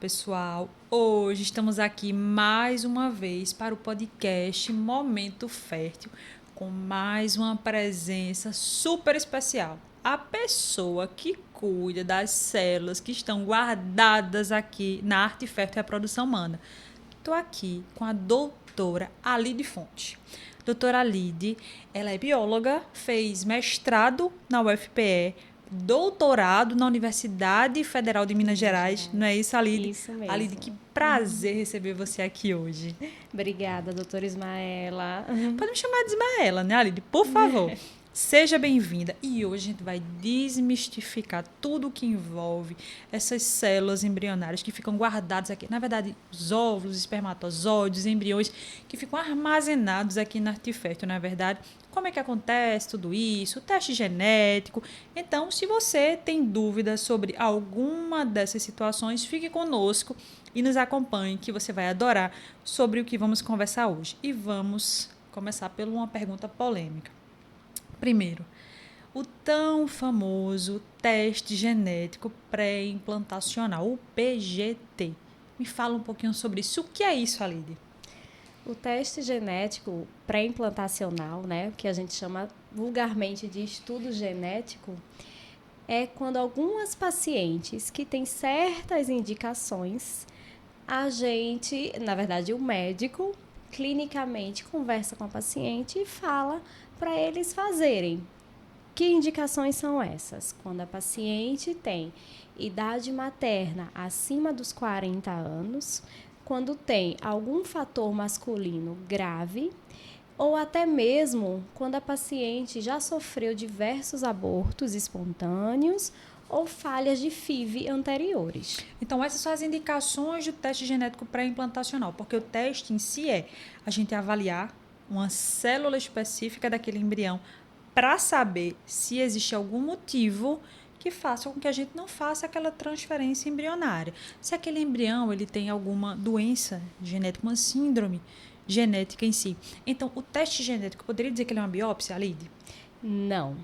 pessoal! Hoje estamos aqui mais uma vez para o podcast Momento Fértil, com mais uma presença super especial. A pessoa que cuida das células que estão guardadas aqui na Arte Fértil e Reprodução Humana. Estou aqui com a doutora Alide Fonte. Doutora Alide, ela é bióloga, fez mestrado na UFPE, doutorado na Universidade Federal de Minas Gerais. Não é isso, Alide? Isso mesmo. Alide, que prazer receber você aqui hoje. Obrigada, doutora Ismaela. Pode me chamar de Ismaela, né, Alide? Por favor. Seja bem-vinda. E hoje a gente vai desmistificar tudo o que envolve essas células embrionárias que ficam guardadas aqui. Na verdade, os óvulos, espermatozoides, embriões que ficam armazenados aqui na arte fértil, na verdade. Como é que acontece tudo isso? O teste genético. Então, se você tem dúvidas sobre alguma dessas situações, fique conosco e nos acompanhe, que você vai adorar sobre o que vamos conversar hoje. E vamos começar por uma pergunta polêmica. Primeiro, o tão famoso teste genético pré-implantacional, o PGT. Me fala um pouquinho sobre isso. O que é isso, Alide? O teste genético pré-implantacional, né, que a gente chama vulgarmente de estudo genético, é quando algumas pacientes que têm certas indicações, a gente, na verdade, o médico, clinicamente conversa com a paciente e fala para eles fazerem. Que indicações são essas? Quando a paciente tem idade materna acima dos 40 anos, quando tem algum fator masculino grave, ou até mesmo quando a paciente já sofreu diversos abortos espontâneos ou falhas de FIV anteriores. Então, essas são as indicações do teste genético pré-implantacional, porque o teste em si é a gente avaliar uma célula específica daquele embrião para saber se existe algum motivo que faça com que a gente não faça aquela transferência embrionária. Se aquele embrião ele tem alguma doença genética, uma síndrome genética em si. Então, o teste genético, poderia dizer que ele é uma biópsia, Alide? Não.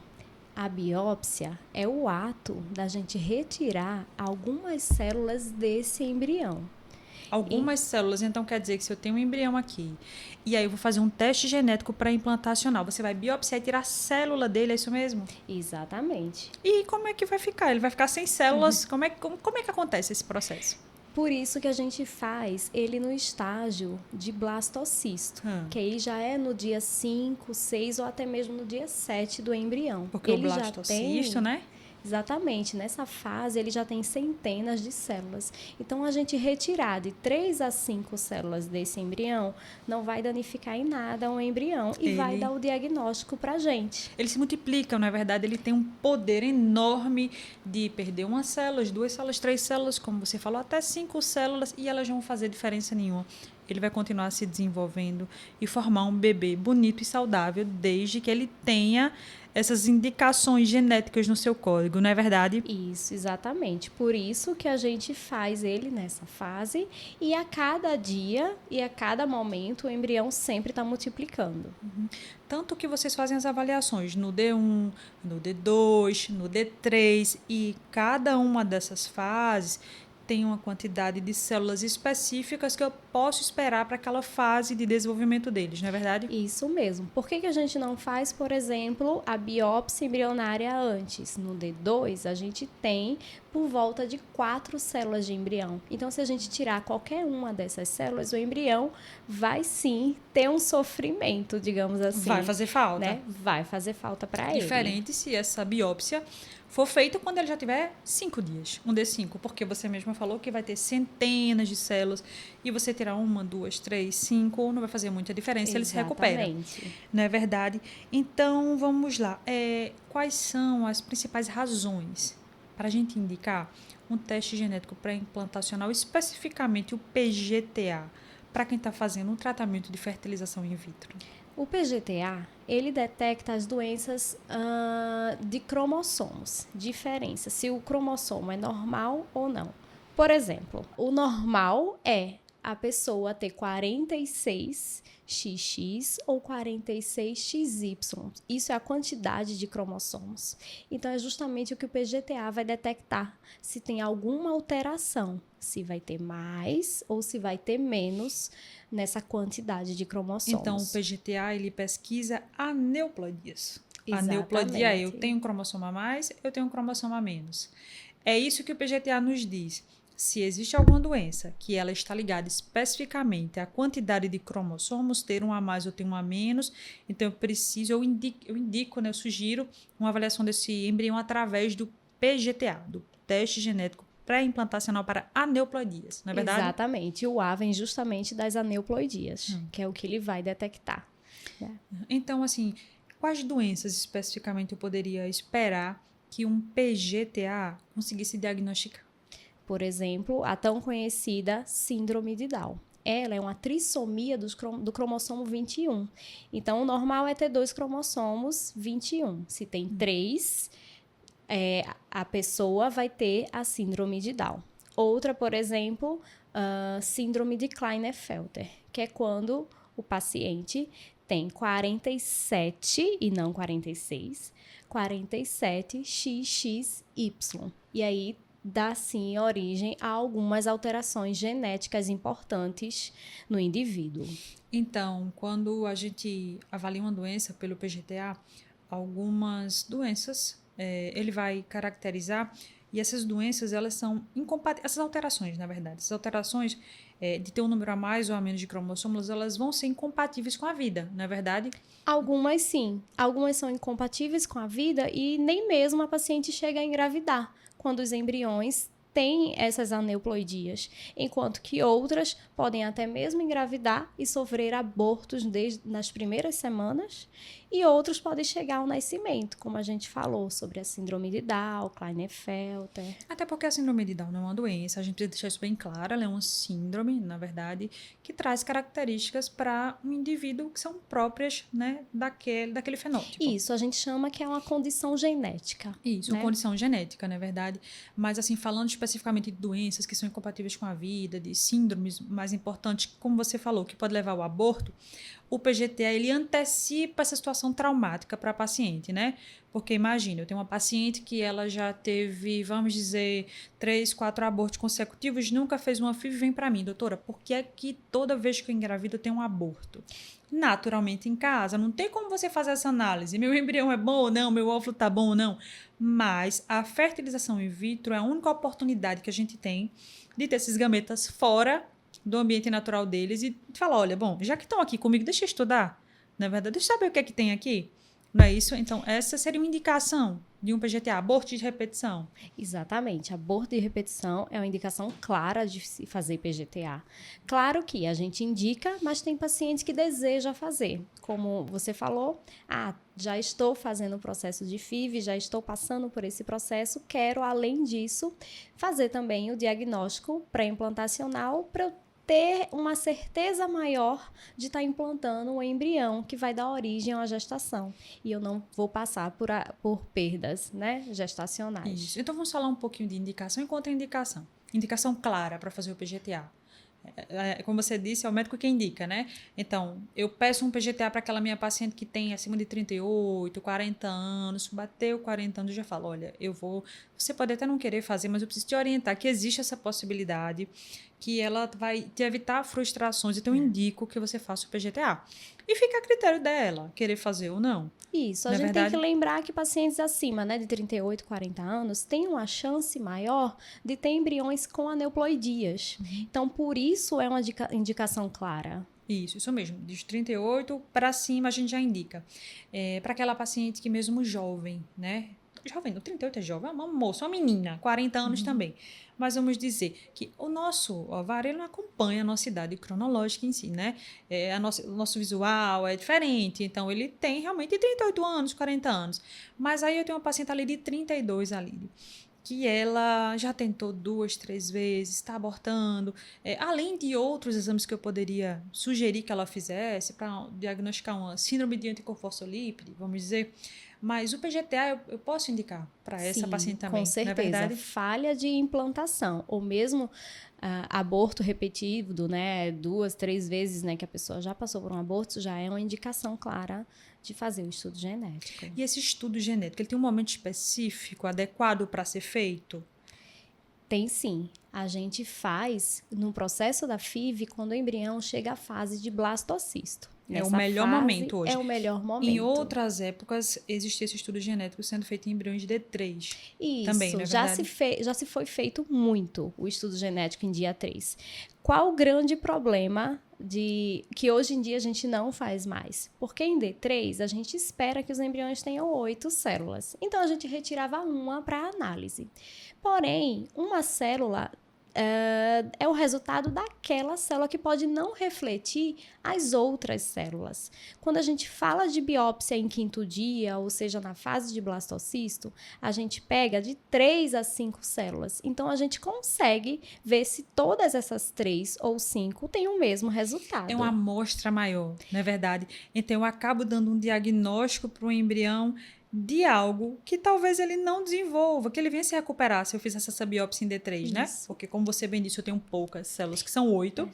A biópsia é o ato da gente retirar algumas células desse embrião. Algumas células, então quer dizer que se eu tenho um embrião aqui e aí eu vou fazer um teste genético pré-implantacional, você vai biopsiar e tirar a célula dele, é isso mesmo? Exatamente. E como é que vai ficar? Ele vai ficar sem células? Como é que acontece esse processo? Por isso que a gente faz ele no estágio de blastocisto, que aí já é no dia 5, 6 ou até mesmo no dia 7 do embrião. Porque ele o blastocisto, né? Exatamente, nessa fase ele já tem centenas de células. Então, a gente retirar de 3 a 5 células desse embrião não vai danificar em nada o embrião e vai dar o diagnóstico para a gente. Ele se multiplica, na verdade, ele tem um poder enorme de perder uma célula, 2 células, 3 células, como você falou, até 5 células e elas não vão fazer diferença nenhuma. Ele vai continuar se desenvolvendo e formar um bebê bonito e saudável desde que ele tenha essas indicações genéticas no seu código, não é verdade? Isso, exatamente. Por isso que a gente faz ele nessa fase e a cada dia e a cada momento o embrião sempre está multiplicando. Tanto que vocês fazem as avaliações no D1, no D2, no D3 e cada uma dessas fases tem uma quantidade de células específicas que eu posso esperar para aquela fase de desenvolvimento deles, não é verdade? Isso mesmo. Por que a gente não faz, por exemplo, a biópsia embrionária antes? No D2, a gente tem por volta de 4 células de embrião. Então, se a gente tirar qualquer uma dessas células, o embrião vai sim ter um sofrimento, digamos assim. Vai fazer falta. Né? Vai fazer falta para ele. Diferente se essa biópsia for feita quando ele já tiver 5 dias, um D5, porque você mesma falou que vai ter centenas de células e você terá 1, 2, 3, 5, não vai fazer muita diferença, ele se recupera. Não é verdade? Então, vamos lá. Quais são as principais razões para a gente indicar um teste genético pré-implantacional, especificamente o PGTA, para quem está fazendo um tratamento de fertilização in vitro? O PGTA, ele detecta as doenças de cromossomos, diferença, se o cromossomo é normal ou não. Por exemplo, o normal é a pessoa ter 46XX ou 46XY. Isso é a quantidade de cromossomos. Então, é justamente o que o PGTA vai detectar, se tem alguma alteração, se vai ter mais ou se vai ter menos nessa quantidade de cromossomos. Então, o PGTA, ele pesquisa aneuploidias. Exatamente. Aneuploidia, eu tenho um cromossomo a mais, eu tenho um cromossomo a menos. É isso que o PGTA nos diz. Se existe alguma doença que ela está ligada especificamente à quantidade de cromossomos, ter um a mais ou ter um a menos, então eu indico, né, eu sugiro uma avaliação desse embrião através do PGTA, do teste genético pré-implantacional para aneuploidias, não é verdade? Exatamente. O A vem justamente das aneuploidias, que é o que ele vai detectar. Né? Então, assim, quais doenças especificamente eu poderia esperar que um PGTA conseguisse diagnosticar? Por exemplo, a tão conhecida síndrome de Down. Ela é uma trissomia do cromossomo 21. Então, o normal é ter 2 cromossomos 21. Se tem 3, a pessoa vai ter a síndrome de Down. Outra, por exemplo, síndrome de Klinefelter, que é quando o paciente tem 47 e não 46, 47XXY. E aí dá sim origem a algumas alterações genéticas importantes no indivíduo. Então, quando a gente avalia uma doença pelo PGTA, algumas doenças ele vai caracterizar, e essas doenças elas são incompatíveis, essas alterações, na verdade, essas alterações de ter um número a mais ou a menos de cromossomos, elas vão ser incompatíveis com a vida, não é verdade? Algumas sim, algumas são incompatíveis com a vida e nem mesmo a paciente chega a engravidar quando os embriões têm essas aneuploidias, enquanto que outras podem até mesmo engravidar e sofrer abortos nas primeiras semanas, e outros podem chegar ao nascimento, como a gente falou sobre a síndrome de Down, Klinefelter. Até porque a síndrome de Down não é uma doença, a gente precisa deixar isso bem claro, ela é uma síndrome, na verdade, que traz características para um indivíduo que são próprias, né, daquele fenótipo. Isso, a gente chama que é uma condição genética. Isso, né? uma condição genética, na verdade. Mas, assim, falando especificamente de doenças que são incompatíveis com a vida, de síndromes mais importantes, como você falou, que pode levar ao aborto, o PGTA, ele antecipa essa situação traumática para a paciente, né? Porque imagina, eu tenho uma paciente que ela já teve, vamos dizer, 3, 4 abortos consecutivos, nunca fez uma FIV e vem para mim, doutora, por que é que toda vez que eu engravido eu tenho um aborto? Naturalmente em casa, não tem como você fazer essa análise, meu embrião é bom ou não, meu óvulo tá bom ou não, mas a fertilização in vitro é a única oportunidade que a gente tem de ter esses gametas fora do ambiente natural deles e falar, olha, bom, já que estão aqui comigo, deixa eu estudar, na verdade, deixa eu saber o que é que tem aqui, não é isso? Então, essa seria uma indicação de um PGTA, aborto de repetição. Exatamente. Aborto de repetição é uma indicação clara de se fazer PGTA. Claro que a gente indica, mas tem paciente que deseja fazer. Como você falou, já estou fazendo o processo de FIV, já estou passando por esse processo, quero, além disso, fazer também o diagnóstico pré-implantacional para eu ter uma certeza maior de estar implantando um embrião que vai dar origem à gestação. E eu não vou passar por perdas, né, gestacionais. Isso. Então, vamos falar um pouquinho de indicação e contraindicação. Indicação clara para fazer o PGTA. Como você disse, é o médico que indica, né? Então, eu peço um PGTA para aquela minha paciente que tem acima de 38, 40 anos, bateu 40 anos, eu já falo, olha, você pode até não querer fazer, mas eu preciso te orientar que existe essa possibilidade, que ela vai te evitar frustrações, então eu indico que você faça o PGTA. E fica a critério dela, querer fazer ou não. Isso, a gente tem que lembrar que pacientes acima, né, de 38, 40 anos têm uma chance maior de ter embriões com aneuploidias. Então, por isso é uma indicação clara. Isso mesmo. De 38 para cima a gente já indica. Para aquela paciente que mesmo jovem, né? Jovem, 38 é jovem, é uma moça, uma menina, 40 anos também. Mas vamos dizer que o nosso ovário ele não acompanha a nossa idade cronológica em si, né? O nosso visual é diferente, então ele tem realmente 38 anos, 40 anos. Mas aí eu tenho uma paciente ali de 32 ali, que ela já tentou 2, 3 vezes, está abortando, além de outros exames que eu poderia sugerir que ela fizesse para diagnosticar uma síndrome de anticorpo fosfolípide, vamos dizer, mas o PGTA eu posso indicar para essa paciente também, com certeza. não é verdade? Falha de implantação, ou mesmo aborto repetido, né, 2, 3 vezes, né, que a pessoa já passou por um aborto, já é uma indicação clara de fazer o estudo genético. E esse estudo genético, ele tem um momento específico, adequado para ser feito? Tem sim. A gente faz no processo da FIV quando o embrião chega à fase de blastocisto. É o melhor momento hoje. É o melhor momento. Em outras épocas, existia esse estudo genético sendo feito em embriões de D3. Isso, também, não é já se foi feito muito o estudo genético em dia 3. Qual o grande problema que hoje em dia a gente não faz mais? Porque em D3 a gente espera que os embriões tenham 8 células. Então a gente retirava uma para análise. Porém, uma célula é o resultado daquela célula que pode não refletir as outras células. Quando a gente fala de biópsia em 5º dia, ou seja, na fase de blastocisto, a gente pega de 3 a 5 células. Então, a gente consegue ver se todas essas 3 ou 5 têm o mesmo resultado. É uma amostra maior, não é verdade? Então, eu acabo dando um diagnóstico para o embrião de algo que talvez ele não desenvolva, que ele venha se recuperar se eu fizer essa biópsia em D3, né? Porque, como você bem disse, eu tenho poucas células, que são 8.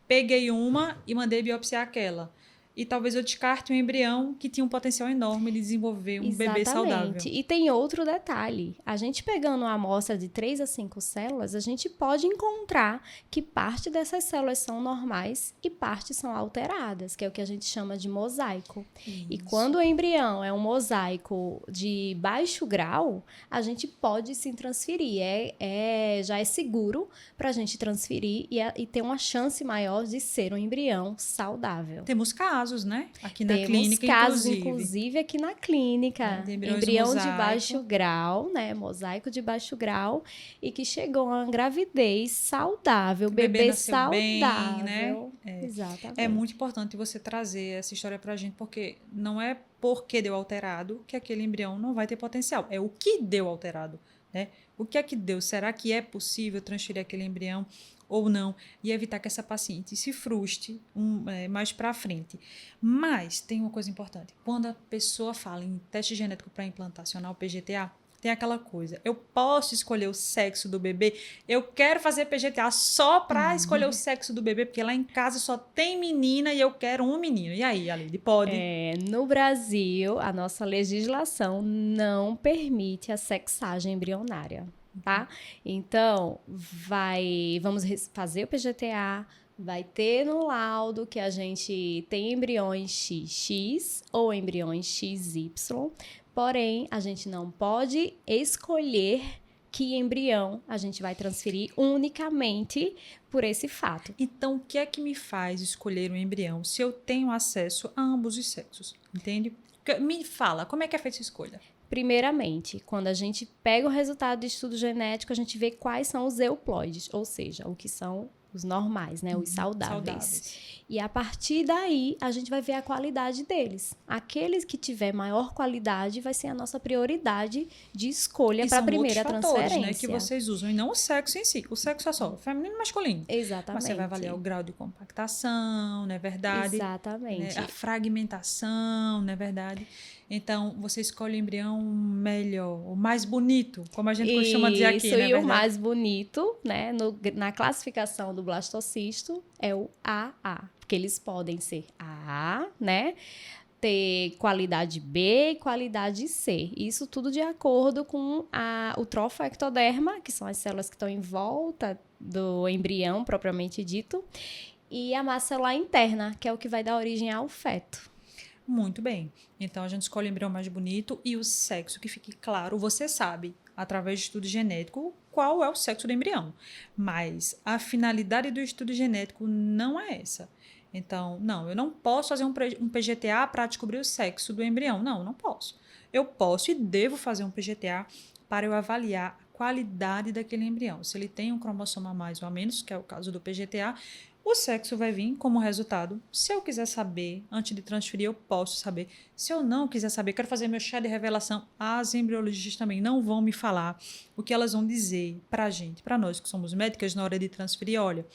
Peguei uma e mandei biopsiar aquela. E talvez eu descarte um embrião que tinha um potencial enorme de desenvolver um bebê saudável. E tem outro detalhe. A gente pegando uma amostra de 3 a 5 células, a gente pode encontrar que parte dessas células são normais e parte são alteradas, que é o que a gente chama de mosaico. Isso. E quando o embrião é um mosaico de baixo grau, a gente pode sim transferir. Já é seguro para a gente transferir e ter uma chance maior de ser um embrião saudável. Temos casos, né? Aqui na Temos clínica, casos, inclusive aqui na clínica. De embrião de baixo grau, né? Mosaico de baixo grau e que chegou a uma gravidez saudável, bebê saudável. Bem, né? Exatamente. É muito importante você trazer essa história pra gente, porque não é porque deu alterado que aquele embrião não vai ter potencial. É o que deu alterado, né? O que é que deu? Será que é possível transferir aquele embrião ou não, e evitar que essa paciente se frustre mais para frente. Mas tem uma coisa importante. Quando a pessoa fala em teste genético pré-implantacional, PGTA, tem aquela coisa. Eu posso escolher o sexo do bebê? Eu quero fazer PGTA só para escolher o sexo do bebê, porque lá em casa só tem menina e eu quero um menino. E aí, Alide, pode? No Brasil, a nossa legislação não permite a sexagem embrionária. Tá? Então, vamos fazer o PGTA, vai ter no laudo que a gente tem embriões XX ou embriões XY, porém, a gente não pode escolher que embrião a gente vai transferir unicamente por esse fato. Então, o que é que me faz escolher um embrião se eu tenho acesso a ambos os sexos? Entende? Me fala, como é que é feita essa escolha? Primeiramente, quando a gente pega o resultado de estudo genético, a gente vê quais são os euploides, ou seja, o que são os normais, né? Os saudáveis. E a partir daí, a gente vai ver a qualidade deles. Aqueles que tiver maior qualidade vai ser a nossa prioridade de escolha para a primeira transferência. Né, que vocês usam, e não o sexo em si. O sexo é só feminino e masculino. Exatamente. Mas você vai avaliar o grau de compactação, não é verdade? Exatamente. Né? A fragmentação, não é verdade? Então, você escolhe o embrião melhor, o mais bonito, como a gente costuma dizer aqui, né? Isso, e o mais bonito, né, na classificação do blastocisto, é o AA, porque eles podem ser AA, né, ter qualidade B e qualidade C. Isso tudo de acordo com o trofoectoderma, que são as células que estão em volta do embrião, propriamente dito, e a massa celular interna, que é o que vai dar origem ao feto. Muito bem. Então, a gente escolhe o embrião mais bonito e o sexo, que fique claro, você sabe, através de estudo genético, qual é o sexo do embrião. Mas a finalidade do estudo genético não é essa. Então, não, eu não posso fazer um PGTA para descobrir o sexo do embrião. Não posso. Eu posso e devo fazer um PGTA para eu avaliar a qualidade daquele embrião. Se ele tem um cromossomo a mais ou a menos, que é o caso do PGTA, o sexo vai vir como resultado. Se eu quiser saber, antes de transferir, eu posso saber. Se eu não quiser saber, quero fazer meu chá de revelação, as embriologistas também não vão me falar o que elas vão dizer para a gente, para nós que somos médicas, na hora de transferir. Olha,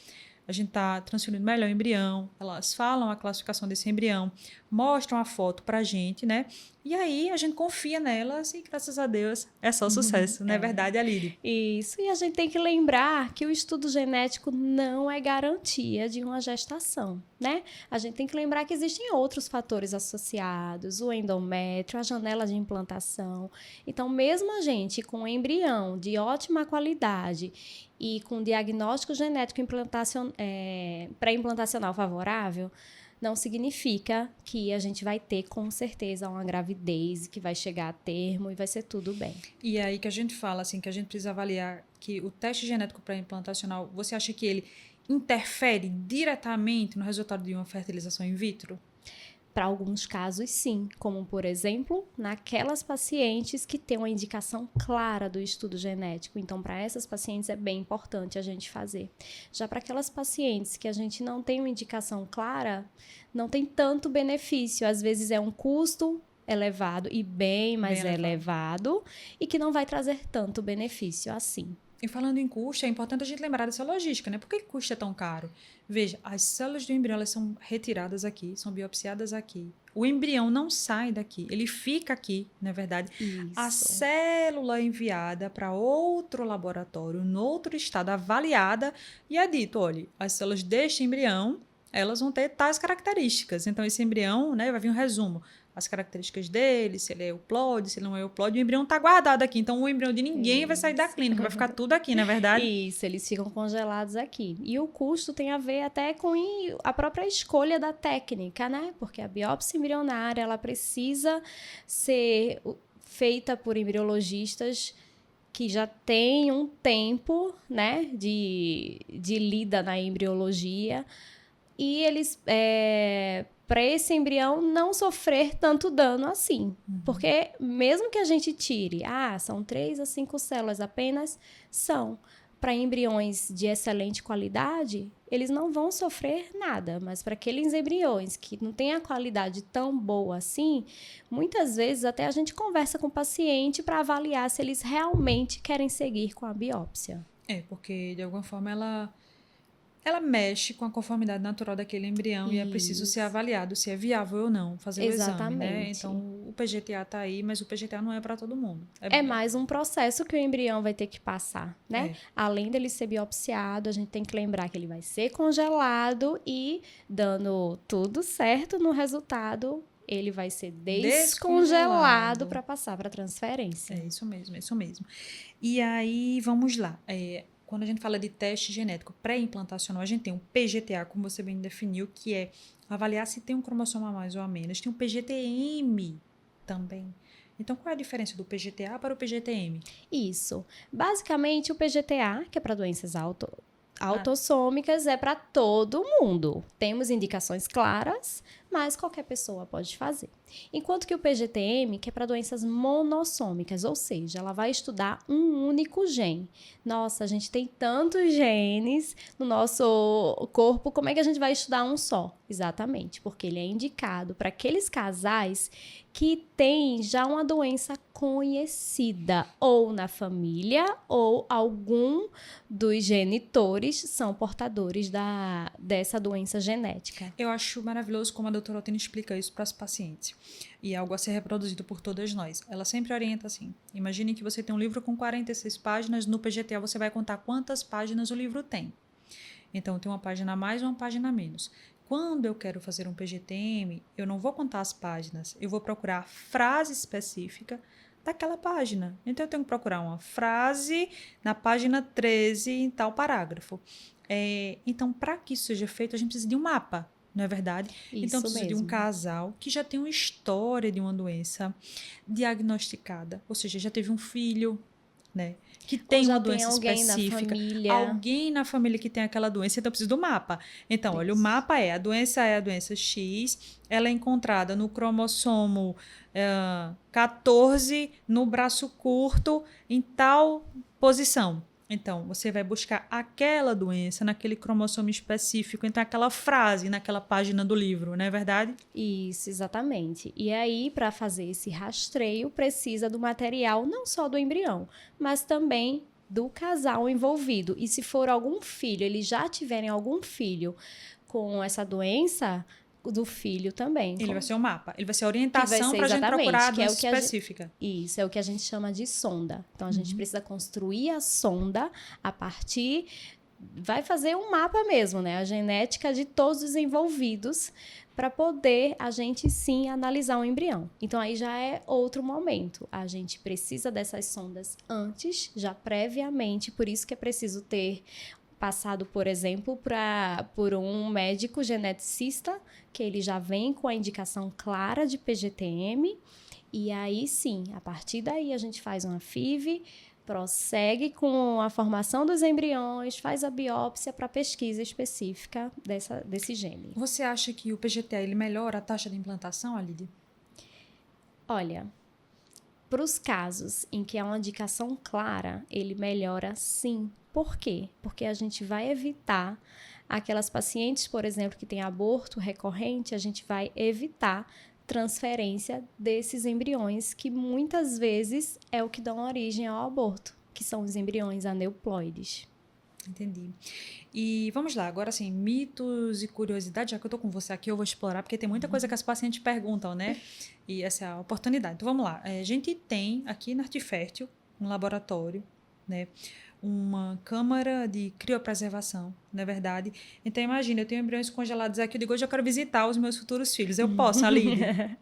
a gente está transferindo melhor o embrião, elas falam a classificação desse embrião, mostram a foto para a gente, né? E aí a gente confia nelas e, graças a Deus, é só sucesso, não é verdade, Aline? Isso, e a gente tem que lembrar que o estudo genético não é garantia de uma gestação, né? A gente tem que lembrar que existem outros fatores associados, o endométrio, a janela de implantação. Então, mesmo a gente com um embrião de ótima qualidade e com diagnóstico genético pré-implantacional favorável, não significa que a gente vai ter, com certeza, uma gravidez que vai chegar a termo e vai ser tudo bem. E aí que a gente fala, assim, que a gente precisa avaliar que o teste genético pré-implantacional, você acha que ele interfere diretamente no resultado de uma fertilização in vitro? Para alguns casos, sim, como, por exemplo, naquelas pacientes que têm uma indicação clara do estudo genético. Então, para essas pacientes é bem importante a gente fazer. Já para aquelas pacientes que a gente não tem uma indicação clara, não tem tanto benefício. Às vezes é um custo elevado e bem mais elevado e que não vai trazer tanto benefício assim. E falando em custo, é importante a gente lembrar dessa logística, né? Por que custo é tão caro? Veja, as células do embrião elas são retiradas aqui, são biopsiadas aqui. O embrião não sai daqui, ele fica aqui, na verdade. Isso. A célula é enviada para outro laboratório, no outro estado, avaliada, e é dito, olha, as células deste embrião, elas vão ter tais características. Então, esse embrião, né, vai vir um resumo. As características dele, se ele é euploide, se ele não é euploide, o embrião está guardado aqui. Então, o embrião de ninguém vai sair da clínica, vai ficar tudo aqui, não é verdade? Isso, eles ficam congelados aqui. E o custo tem a ver até com a própria escolha da técnica, né? Porque a biópsia embrionária, ela precisa ser feita por embriologistas que já têm um tempo, né, de lida na embriologia. E eles... para esse embrião não sofrer tanto dano assim. Porque mesmo que a gente tire, são 3 a 5 células apenas, são. Para embriões de excelente qualidade, eles não vão sofrer nada. Mas para aqueles embriões que não têm a qualidade tão boa assim, muitas vezes até a gente conversa com o paciente para avaliar se eles realmente querem seguir com a biópsia. Porque de alguma forma ela mexe com a conformidade natural daquele embrião. Isso. E é preciso ser avaliado se é viável ou não fazer Exatamente. o exame, né? Então, o PGTA está aí, mas o PGTA não é para todo mundo. É mais um processo que o embrião vai ter que passar, né? Além dele ser biopsiado, a gente tem que lembrar que ele vai ser congelado e, dando tudo certo no resultado, ele vai ser descongelado para passar para transferência. É isso mesmo. E aí, vamos lá. Quando a gente fala de teste genético pré-implantacional, a gente tem um PGTA, como você bem definiu, que é avaliar se tem um cromossomo a mais ou a menos. Tem um PGTM também. Então, qual é a diferença do PGTA para o PGTM? Isso. Basicamente, o PGTA, que é para doenças autossômicas, é para todo mundo. Temos indicações claras, mas qualquer pessoa pode fazer. Enquanto que o PGTM, que é para doenças monossômicas, ou seja, ela vai estudar um único gene. Nossa, a gente tem tantos genes no nosso corpo, como é que a gente vai estudar um só? Exatamente, porque ele é indicado para aqueles casais que têm já uma doença conhecida, ou na família, ou algum dos genitores são portadores dessa doença genética. Eu acho maravilhoso como a doutora Otene explica isso para as pacientes. E é algo a ser reproduzido por todas nós. Ela sempre orienta assim. Imagine que você tem um livro com 46 páginas. No PGTA você vai contar quantas páginas o livro tem. Então, tem uma página a mais e uma página a menos. Quando eu quero fazer um PGTM, eu não vou contar as páginas. Eu vou procurar a frase específica daquela página. Então, eu tenho que procurar uma frase na página 13 em tal parágrafo. Então, para que isso seja feito, a gente precisa de um mapa. Não é verdade? Isso então, precisa mesmo. de um casal que já tem uma história de uma doença diagnosticada. Ou seja, já teve um filho, né? Que tem uma doença específica. Alguém na família que tem aquela doença. Então, precisa do mapa. Então, olha, o mapa é a doença X. Ela é encontrada no cromossomo 14, no braço curto, em tal posição. Então, você vai buscar aquela doença naquele cromossomo específico, então aquela frase naquela página do livro, não é verdade? Isso, exatamente. E aí, para fazer esse rastreio, precisa do material não só do embrião, mas também do casal envolvido. E se for algum filho, eles já tiverem algum filho com essa doença, do filho também. Ele vai ser um mapa, ele vai ser a orientação para a gente exatamente, procurar a que é doença o que a gente- específica. Isso, é o que a gente chama de sonda. Então, a gente precisa construir a sonda a partir... Vai fazer um mapa mesmo, né? A genética de todos os envolvidos para poder a gente, sim, analisar um embrião. Então, aí já é outro momento. A gente precisa dessas sondas antes, já previamente, por isso que é preciso ter passado, por exemplo, por um médico geneticista, que ele já vem com a indicação clara de PGTM, e aí sim, a partir daí a gente faz uma FIV, prossegue com a formação dos embriões, faz a biópsia para pesquisa específica desse gene. Você acha que o PGTA ele melhora a taxa de implantação, Alídia? Olha, para os casos em que há uma indicação clara, ele melhora sim. Por quê? Porque a gente vai evitar aquelas pacientes, por exemplo, que têm aborto recorrente, a gente vai evitar transferência desses embriões, que muitas vezes é o que dão origem ao aborto, que são os embriões aneuploides. Entendi. E vamos lá, agora assim, mitos e curiosidades, já que eu tô com você aqui, eu vou explorar, porque tem muita coisa que as pacientes perguntam, né? E essa é a oportunidade. Então vamos lá, a gente tem aqui na Artefértil um laboratório, né? Uma câmara de criopreservação, não é verdade? Então imagina, eu tenho embriões congelados aqui, eu digo, hoje eu quero visitar os meus futuros filhos. Eu posso, Alídia?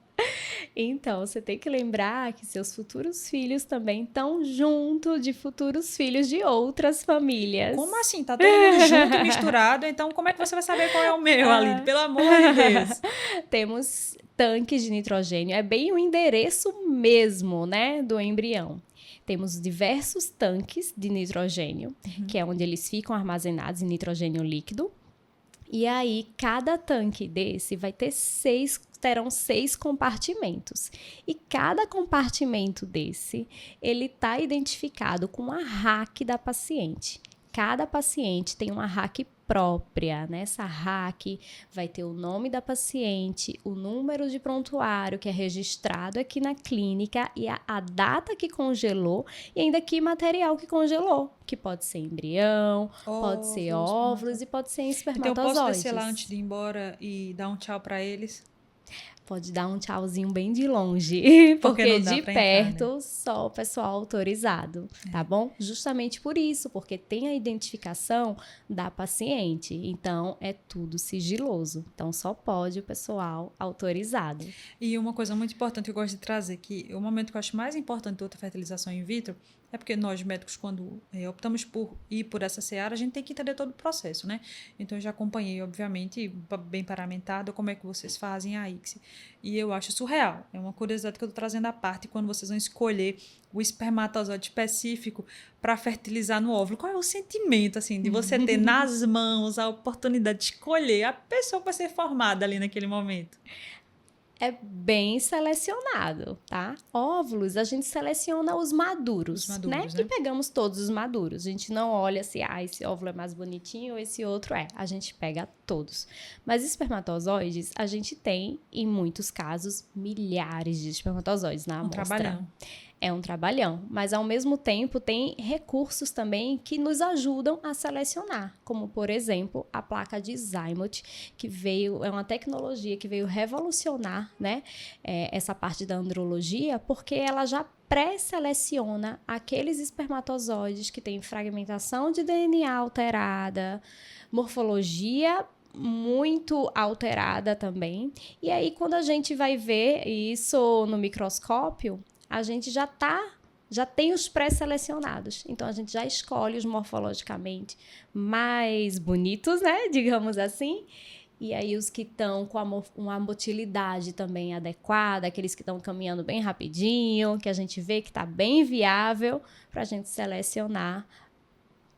Então, você tem que lembrar que seus futuros filhos também estão junto de futuros filhos de outras famílias. Como assim? Tá todo mundo junto e misturado, então como é que você vai saber qual é o meu, Alídia? Pelo amor de Deus. Temos tanques de nitrogênio, é bem o endereço mesmo, né, do embrião. Temos diversos tanques de nitrogênio, que é onde eles ficam armazenados em nitrogênio líquido. E aí, cada tanque desse terão 6 compartimentos. E cada compartimento desse, ele está identificado com a RAC da paciente. Cada paciente tem uma RAC própria. Nessa RAC vai ter o nome da paciente, o número de prontuário que é registrado aqui na clínica e a data que congelou e ainda que material que congelou, que pode ser embrião, pode ser óvulos e pode ser espermatozoides. Então eu posso descer lá antes de ir embora e dar um tchau para eles? Pode dar um tchauzinho bem de longe, porque de perto entrar, né? Só o pessoal autorizado, tá bom? Justamente por isso, porque tem a identificação da paciente, então é tudo sigiloso, então só pode o pessoal autorizado. E uma coisa muito importante que eu gosto de trazer, que o momento que eu acho mais importante da outra fertilização in vitro, é porque nós médicos, quando optamos por ir por essa seara, a gente tem que entender todo o processo, né? Então eu já acompanhei, obviamente, bem paramentado, como é que vocês fazem a ICSI. E eu acho surreal. É uma curiosidade que eu estou trazendo à parte quando vocês vão escolher o espermatozoide específico para fertilizar no óvulo. Qual é o sentimento, assim, de você ter nas mãos a oportunidade de escolher a pessoa que vai ser formada ali naquele momento? É bem selecionado, tá? Óvulos, a gente seleciona os maduros, né? E pegamos todos os maduros. A gente não olha se esse óvulo é mais bonitinho ou esse outro é. A gente pega todos. Mas espermatozoides, a gente tem, em muitos casos, milhares de espermatozoides na amostra. Trabalhão. É um trabalhão, mas ao mesmo tempo tem recursos também que nos ajudam a selecionar, como por exemplo a placa de Zymote, que é uma tecnologia que veio revolucionar, né, essa parte da andrologia, porque ela já pré-seleciona aqueles espermatozoides que têm fragmentação de DNA alterada, morfologia muito alterada também. E aí quando a gente vai ver isso no microscópio, a gente já tem os pré-selecionados. Então, a gente já escolhe os morfologicamente mais bonitos, né? Digamos assim. E aí, os que estão com uma motilidade também adequada, aqueles que estão caminhando bem rapidinho, que a gente vê que está bem viável para a gente selecionar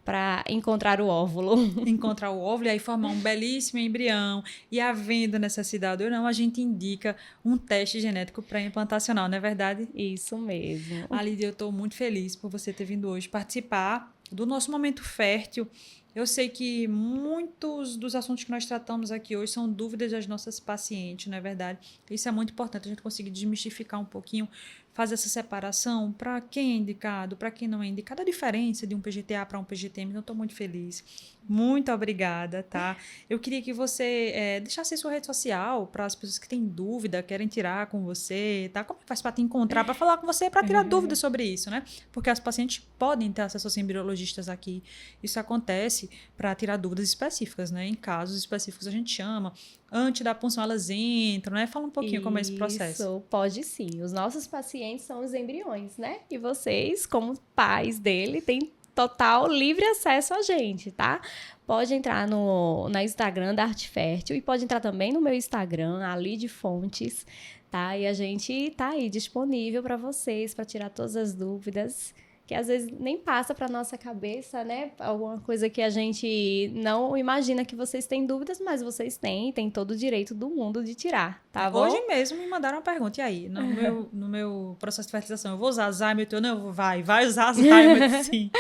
para encontrar o óvulo. Encontrar o óvulo e aí formar um belíssimo embrião. E havendo necessidade ou não, a gente indica um teste genético pré-implantacional, não é verdade? Isso mesmo. Alídia, eu estou muito feliz por você ter vindo hoje participar do nosso Momento Fértil. Eu sei que muitos dos assuntos que nós tratamos aqui hoje são dúvidas das nossas pacientes, não é verdade? Isso é muito importante, a gente conseguir desmistificar um pouquinho, fazer essa separação para quem é indicado, para quem não é indicado, a diferença de um PGTA para um PGTM. Então, estou muito feliz. Muito obrigada, tá? Eu queria que você deixasse sua rede social para as pessoas que têm dúvida, querem tirar com você, tá? Como faz para te encontrar, para falar com você, para tirar dúvidas sobre isso, né? Porque as pacientes podem ter acesso aos embriologistas aqui. Isso acontece para tirar dúvidas específicas, né? Em casos específicos a gente chama. Antes da punção elas entram, né? Fala um pouquinho como é esse processo. Isso, pode sim. Os nossos pacientes são os embriões, né? E vocês, como pais dele, têm total livre acesso a gente, tá? Pode entrar no Instagram da Arte Fértil e pode entrar também no meu Instagram, Ali de Fontes, tá? E a gente tá aí disponível para vocês, para tirar todas as dúvidas, que às vezes nem passa para nossa cabeça, né? Alguma coisa que a gente não imagina que vocês têm dúvidas, mas vocês têm todo o direito do mundo de tirar, tá bom? Hoje mesmo me mandaram uma pergunta, e aí? No meu processo de fertilização, eu vou usar Zymer? Não, vai usar Zymer, sim,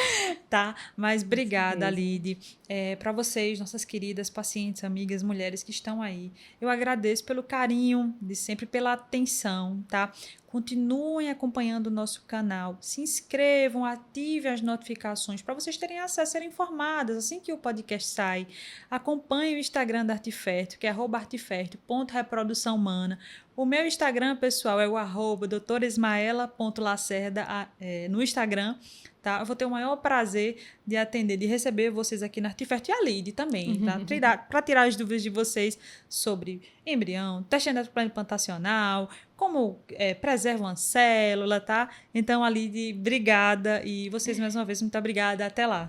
tá? Mas obrigada, Lide. Para vocês, nossas queridas pacientes, amigas, mulheres que estão aí, eu agradeço pelo carinho de sempre, pela atenção, tá? Continuem acompanhando o nosso canal, se inscrevam, ativem as notificações para vocês terem acesso, serem informadas assim que o podcast sai. Acompanhem o Instagram da Arte Fértil, que é @artefertil.reprodução humana. O meu Instagram, pessoal, é o @doutoresmaela.lacerda no Instagram. Tá? Eu vou ter o maior prazer de atender, de receber vocês aqui na Arte Fértil e a Lide também, tá? Para tirar as dúvidas de vocês sobre embrião, teste genético plantacional, como preserva uma célula, tá? Então, a Lide, obrigada, e vocês mais uma vez, muito obrigada. Até lá!